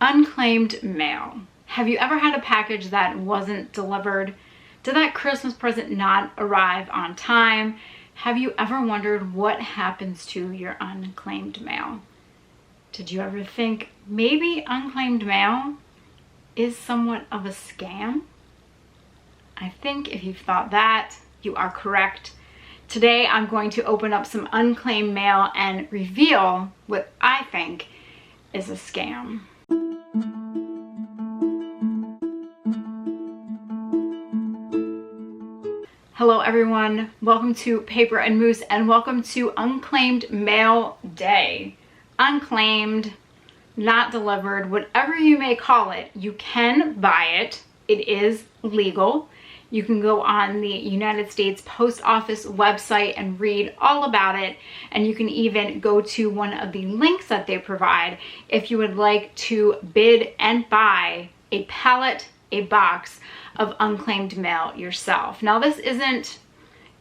Unclaimed mail. Have you ever had a package that wasn't delivered? Did that Christmas present not arrive on time? Have you ever wondered what happens to your unclaimed mail? Did you ever think maybe unclaimed mail is somewhat of a scam? I think if you've thought that, you are correct. Today I'm going to open up some unclaimed mail and reveal what I think is a scam. Hello everyone, welcome to Paper and Moose and welcome to Unclaimed Mail Day. Unclaimed, not delivered, whatever you may call it, you can buy it. It is legal. You can go on the United States Post Office website and read all about it. And you can even go to one of the links that they provide if you would like to bid and buy a pallet, a box of unclaimed mail yourself. Now, this isn't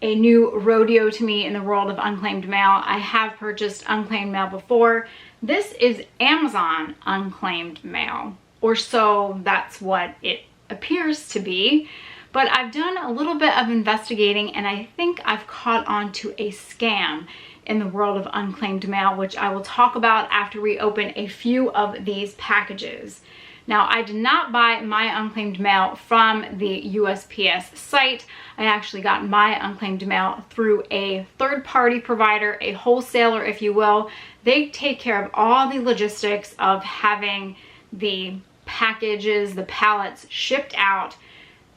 a new rodeo to me in the world of unclaimed mail. I have purchased unclaimed mail before. This is Amazon unclaimed mail, or so that's what it appears to be. But I've done a little bit of investigating and I think I've caught on to a scam in the world of unclaimed mail, which I will talk about after we open a few of these packages. Now, I did not buy my unclaimed mail from the USPS site. I actually got my unclaimed mail through a third-party provider, a wholesaler, if you will. They take care of all the logistics of having the packages, the pallets shipped out.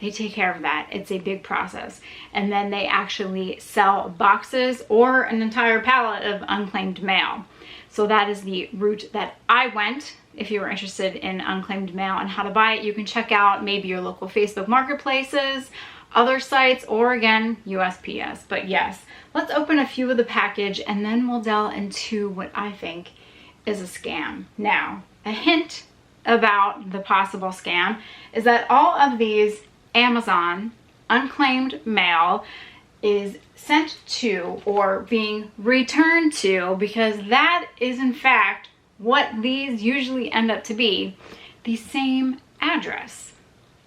They take care of that. It's a big process. And then they actually sell boxes or an entire pallet of unclaimed mail. So that is the route that I went. If you were interested in unclaimed mail and how to buy it, you can check out maybe your local Facebook marketplaces, other sites, or again, USPS. But yes, let's open a few of the package and then we'll delve into what I think is a scam. Now, a hint about the possible scam is that all of these Amazon unclaimed mail is sent to or being returned to, because that is in fact what these usually end up to be, the same address.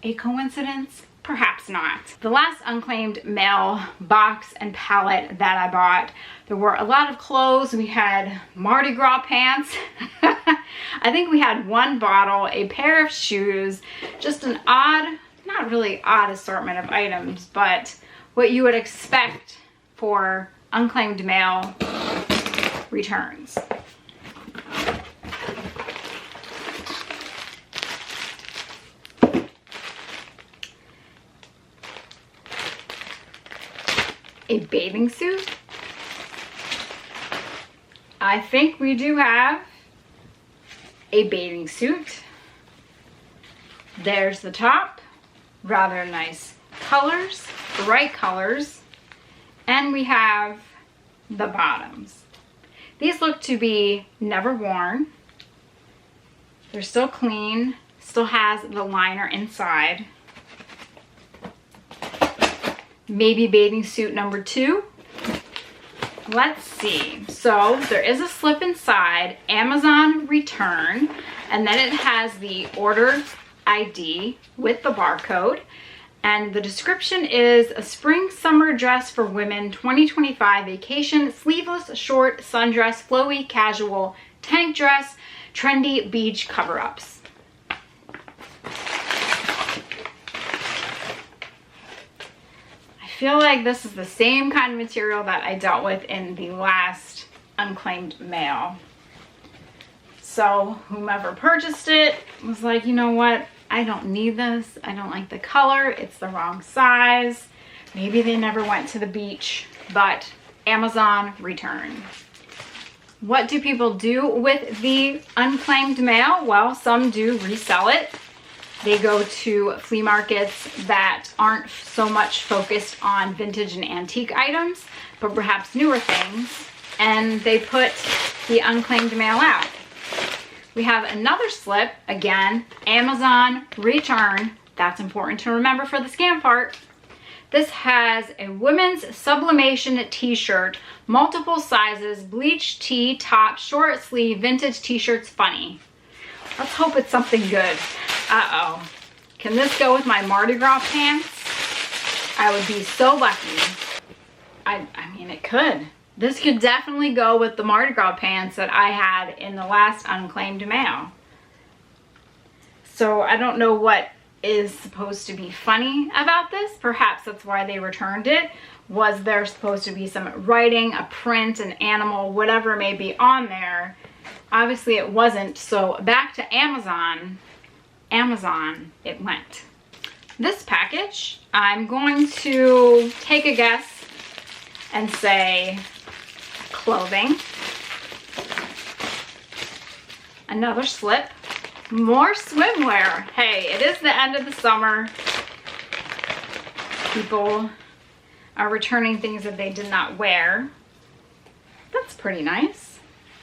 A coincidence? Perhaps not. The last unclaimed mail box and pallet that I bought, there were a lot of clothes. We had Mardi Gras pants. I think we had one bottle, a pair of shoes, just an odd, not really odd assortment of items, but what you would expect for unclaimed mail returns. A bathing suit. I think we do have a bathing suit. There's the top. Rather nice colors, bright colors. And we have the bottoms. These look to be never worn. They're still clean, still has the liner inside. Maybe bathing suit number 2. Let's see. So there is a slip inside, Amazon return, and then it has the order ID with the barcode. And the description is a spring summer dress for women 2025 vacation, sleeveless short sundress, flowy casual tank dress, trendy beach cover-ups. I feel like this is the same kind of material that I dealt with in the last unclaimed mail. So whomever purchased it was like, you know what? I don't need this. I don't like the color. It's the wrong size. Maybe they never went to the beach, but Amazon return. What do people do with the unclaimed mail? Well, some do resell it. They go to flea markets that aren't so much focused on vintage and antique items, but perhaps newer things, and they put the unclaimed mail out. We have another slip, again, Amazon return. That's important to remember for the scam part. This has a women's sublimation t-shirt, multiple sizes, bleached tee, top, short sleeve, vintage t-shirts, funny. Let's hope it's something good. Uh-oh. Can this go with my Mardi Gras pants? I would be so lucky. I mean, it could. This could definitely go with the Mardi Gras pants that I had in the last unclaimed mail. So I don't know what is supposed to be funny about this. Perhaps that's why they returned it. Was there supposed to be some writing, a print, an animal, whatever may be on there? Obviously it wasn't, so back to Amazon. Amazon it went. This package, I'm going to take a guess and say clothing. Another slip. More swimwear. Hey, it is the end of the summer. People are returning things that they did not wear. That's pretty nice.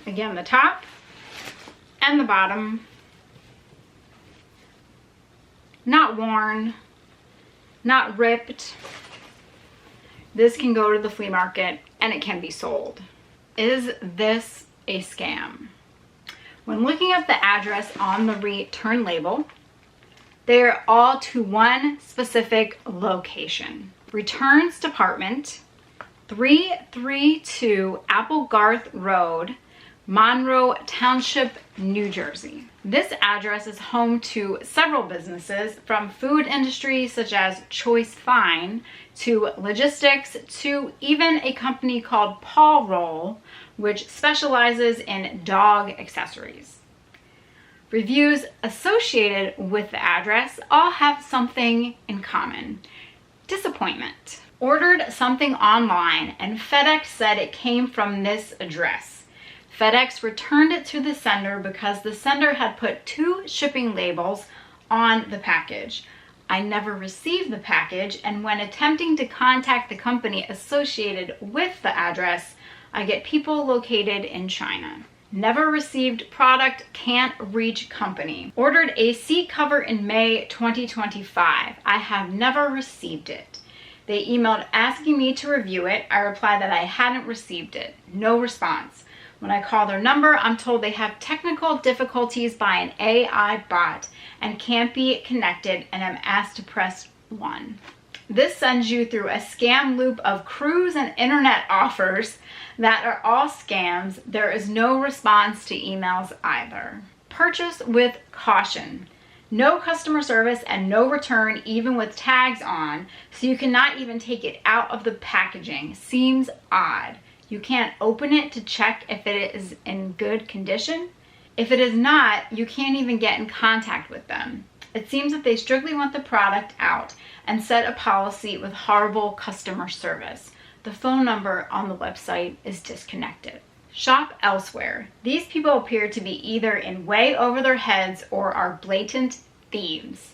Again, the top and the bottom. Not worn, not ripped. This can go to the flea market and it can be sold. Is this a scam? When looking at the address on the return label, they're all to one specific location. Returns Department, 332 Applegarth Road, Monroe Township, New Jersey. This address is home to several businesses, from food industry such as Choice Fine to logistics to even a company called Paw Roll, which specializes in dog accessories. Reviews associated with the address all have something in common: disappointment. Ordered something online and FedEx said it came from this address. FedEx returned it to the sender because the sender had put 2 shipping labels on the package. I never received the package, and when attempting to contact the company associated with the address, I get people located in China. Never received product, can't reach company. Ordered a seat cover in May 2025. I have never received it. They emailed asking me to review it. I replied that I hadn't received it. No response. When I call their number, I'm told they have technical difficulties by an AI bot and can't be connected, and I'm asked to press 1. This sends you through a scam loop of cruise and internet offers that are all scams. There is no response to emails either. Purchase with caution. No customer service and no return, even with tags on, so you cannot even take it out of the packaging. Seems odd. You can't open it to check if it is in good condition. If it is not, you can't even get in contact with them. It seems that they strictly want the product out and set a policy with horrible customer service. The phone number on the website is disconnected. Shop elsewhere. These people appear to be either in way over their heads or are blatant thieves.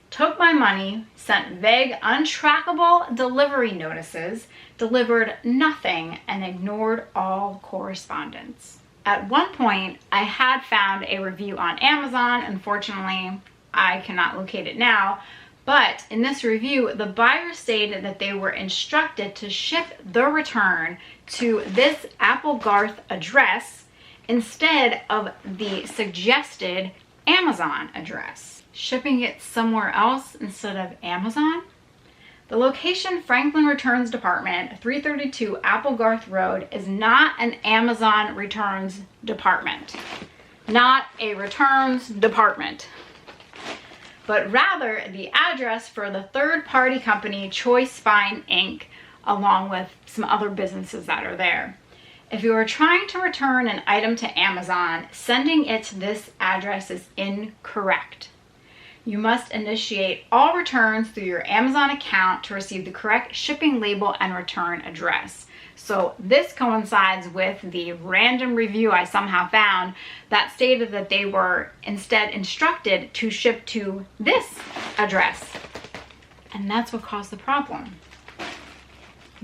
Took my money, sent vague, untrackable delivery notices, delivered nothing, and ignored all correspondence. At one point, I had found a review on Amazon. Unfortunately, I cannot locate it now. But in this review, the buyer stated that they were instructed to ship the return to this Applegarth address instead of the suggested Amazon address. Shipping it somewhere else instead of Amazon? The location, Franklin Returns Department, 332 Applegarth Road, is not an Amazon returns department. Not a returns department, but rather the address for the third-party company Choice Fine Inc., along with some other businesses that are there. If you are trying to return an item to Amazon, sending it to this address is incorrect. You must initiate all returns through your Amazon account to receive the correct shipping label and return address. So this coincides with the random review I somehow found that stated that they were instead instructed to ship to this address. And that's what caused the problem.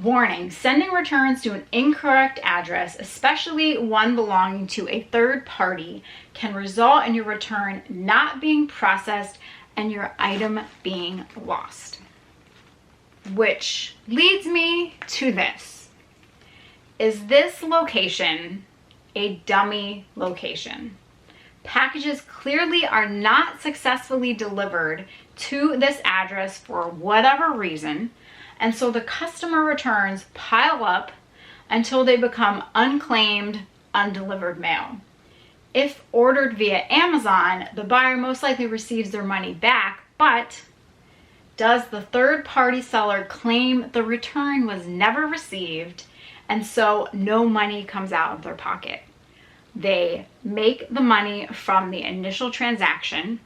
Warning, sending returns to an incorrect address, especially one belonging to a third party, can result in your return not being processed and your item being lost. Which leads me to this. Is this location a dummy location? Packages clearly are not successfully delivered to this address for whatever reason, and so the customer returns pile up until they become unclaimed, undelivered mail. If ordered via Amazon, the buyer most likely receives their money back, but does the third-party seller claim the return was never received, and so no money comes out of their pocket? They make the money from the initial transaction.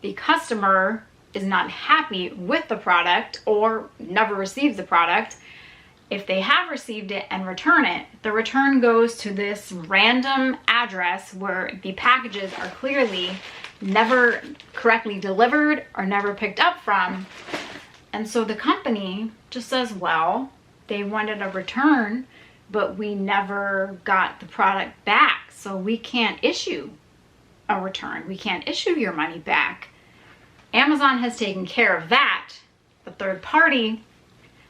The customer is not happy with the product or never receives the product. If they have received it and return it, the return goes to this random address where the packages are clearly never correctly delivered or never picked up from. And so the company just says, well, they wanted a return, but we never got the product back, so we can't issue a return. We can't issue your money back. Amazon has taken care of that. The third party,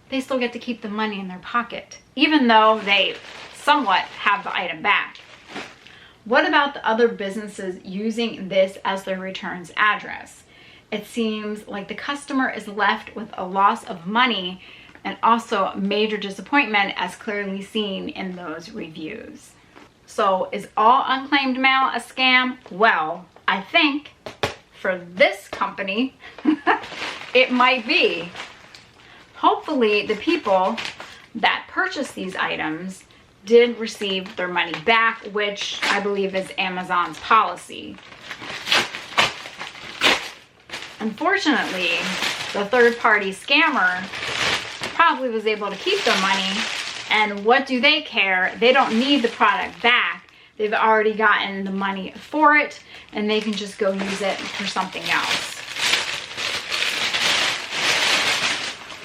they still get to keep the money in their pocket, even though they somewhat have the item back. What about the other businesses using this as their returns address? It seems like the customer is left with a loss of money and also major disappointment, as clearly seen in those reviews. So is all unclaimed mail a scam? Well, I think for this company, it might be. Hopefully the people that purchased these items did receive their money back, which I believe is Amazon's policy. Unfortunately, the third-party scammer probably was able to keep their money, and what do they care? They don't need the product back. They've already gotten the money for it, and they can just go use it for something else.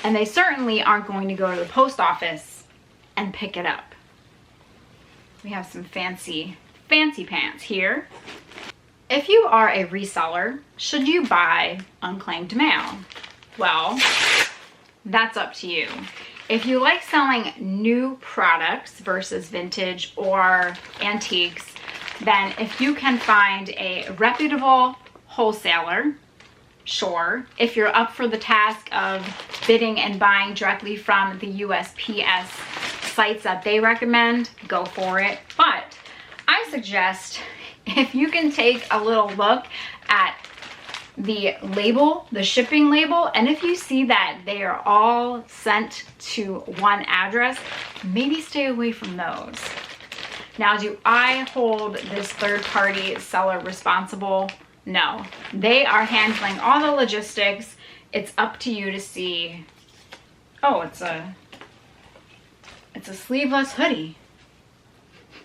And they certainly aren't going to go to the post office and pick it up. We have some fancy pants here. If you are a reseller, should you buy unclaimed mail? Well, that's up to you. If you like selling new products versus vintage or antiques, then if you can find a reputable wholesaler, sure. If you're up for the task of bidding and buying directly from the USPS sites that they recommend, go for it. But I suggest if you can take a little look at the label, the shipping label, and if you see that they are all sent to one address, maybe stay away from those. Now, do I hold this third-party seller responsible? No. They are handling all the logistics. It's up to you to see. Oh, it's a sleeveless hoodie.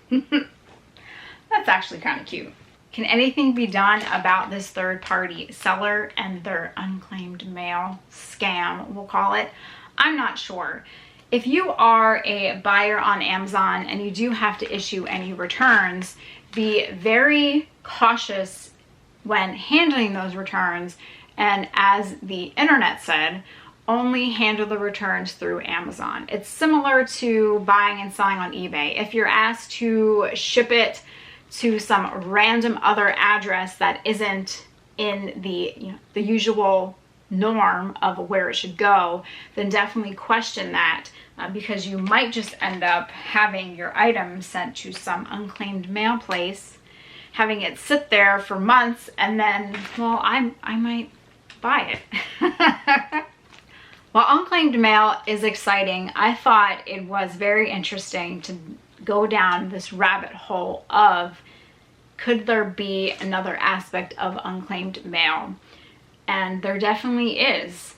That's actually kind of cute. Can anything be done about this third-party seller and their unclaimed mail scam, we'll call it? I'm not sure. If you are a buyer on Amazon and you do have to issue any returns, be very cautious when handling those returns. And as the internet said, only handle the returns through Amazon. It's similar to buying and selling on eBay. If you're asked to ship it to some random other address that isn't in the usual norm of where it should go, then definitely question that because you might just end up having your item sent to some unclaimed mail place, having it sit there for months, and then, well, I might buy it. While unclaimed mail is exciting, I thought it was very interesting to go down this rabbit hole of, could there be another aspect of unclaimed mail? And there definitely is.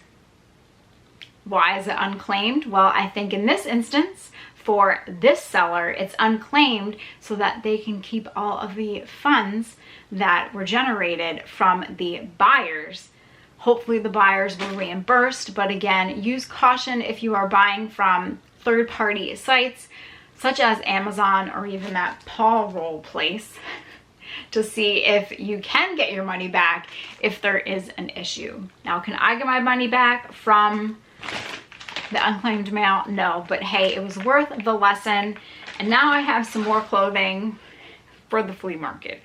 Why is it unclaimed? Well, I think in this instance, for this seller, it's unclaimed so that they can keep all of the funds that were generated from the buyers. Hopefully the buyers were reimbursed, but again, use caution if you are buying from third-party sites such as Amazon or even that Paul Roll place to see if you can get your money back if there is an issue. Now, can I get my money back from the unclaimed mail? No, but hey, it was worth the lesson. And now I have some more clothing for the flea market.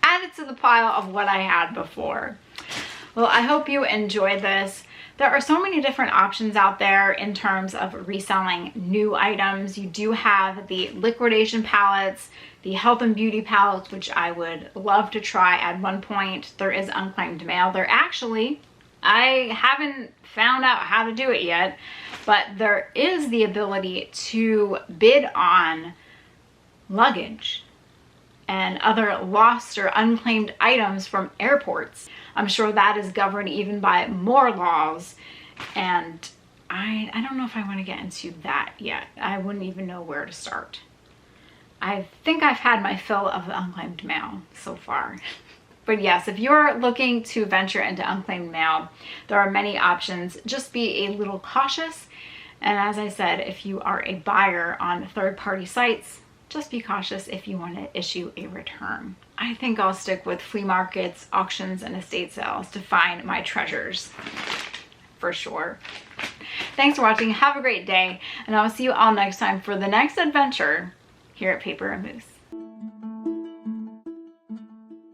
add it to the pile of what I had before. Well, I hope you enjoyed this. There are so many different options out there in terms of reselling new items. You do have the liquidation palettes, the health and beauty palettes, which I would love to try at one point. There is unclaimed mail. There actually, I haven't found out how to do it yet, but there is the ability to bid on luggage and other lost or unclaimed items from airports. I'm sure that is governed even by more laws, and I don't know if I want to get into that yet. I wouldn't even know where to start. I think I've had my fill of unclaimed mail so far. But yes, if you're looking to venture into unclaimed mail, there are many options. Just be a little cautious. And as I said, if you are a buyer on third-party sites, just be cautious if you want to issue a return. I think I'll stick with flea markets, auctions, and estate sales to find my treasures, for sure. Thanks for watching. Have a great day, and I'll see you all next time for the next adventure here at Paper and Moose.